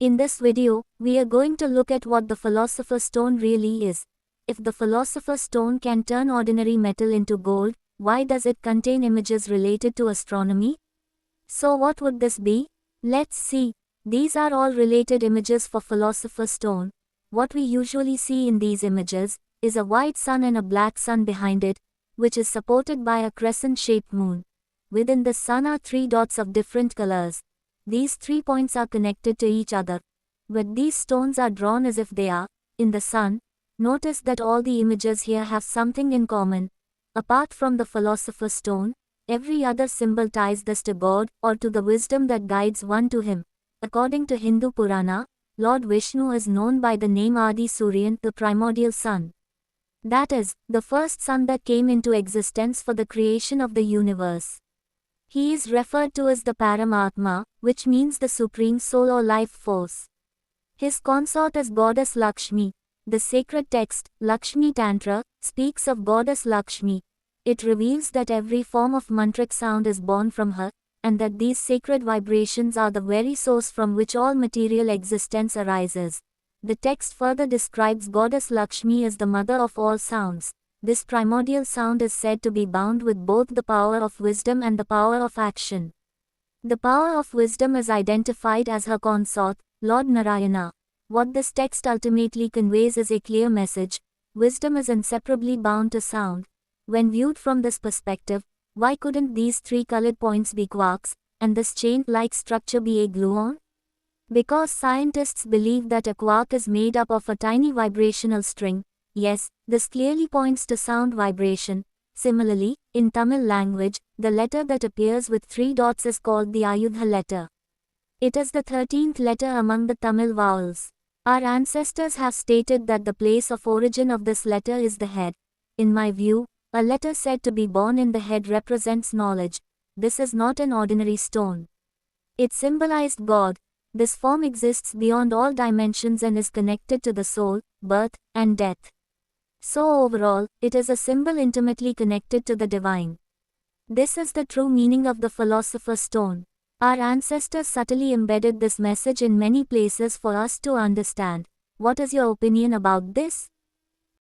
In this video, we are going to look at what the Philosopher's Stone really is. If the Philosopher's Stone can turn ordinary metal into gold, why does it contain images related to astronomy? So what would this be? Let's see. These are all related images for Philosopher's Stone. What we usually see in these images is a white sun and a black sun behind it, which is supported by a crescent-shaped moon. Within the sun are three dots of different colors. These 3 points are connected to each other. But these stones are drawn as if they are in the sun. Notice that all the images here have something in common. Apart from the Philosopher's Stone, every other symbol ties this to God or to the wisdom that guides one to Him. According to Hindu Purana, Lord Vishnu is known by the name Adi Suryan, the primordial sun. That is, the first sun that came into existence for the creation of the universe. He is referred to as the Paramatma, which means the supreme soul or life force. His consort is goddess Lakshmi. The sacred text, Lakshmi Tantra, speaks of goddess Lakshmi. It reveals that every form of mantric sound is born from her, and that these sacred vibrations are the very source from which all material existence arises. The text further describes goddess Lakshmi as the mother of all sounds. This primordial sound is said to be bound with both the power of wisdom and the power of action. The power of wisdom is identified as her consort, Lord Narayana. What this text ultimately conveys is a clear message: wisdom is inseparably bound to sound. When viewed from this perspective, why couldn't these three colored points be quarks, and this chain-like structure be a gluon? Because scientists believe that a quark is made up of a tiny vibrational string. Yes, this clearly points to sound vibration. Similarly, in Tamil language, the letter that appears with 3 dots is called the Ayudha letter. It is the 13th letter among the Tamil vowels. Our ancestors have stated that the place of origin of this letter is the head. In my view, a letter said to be born in the head represents knowledge. This is not an ordinary stone. It symbolized God. This form exists beyond all dimensions and is connected to the soul, birth, and death. So overall, it is a symbol intimately connected to the divine. This is the true meaning of the Philosopher's Stone. Our ancestors subtly embedded this message in many places for us to understand. What is your opinion about this?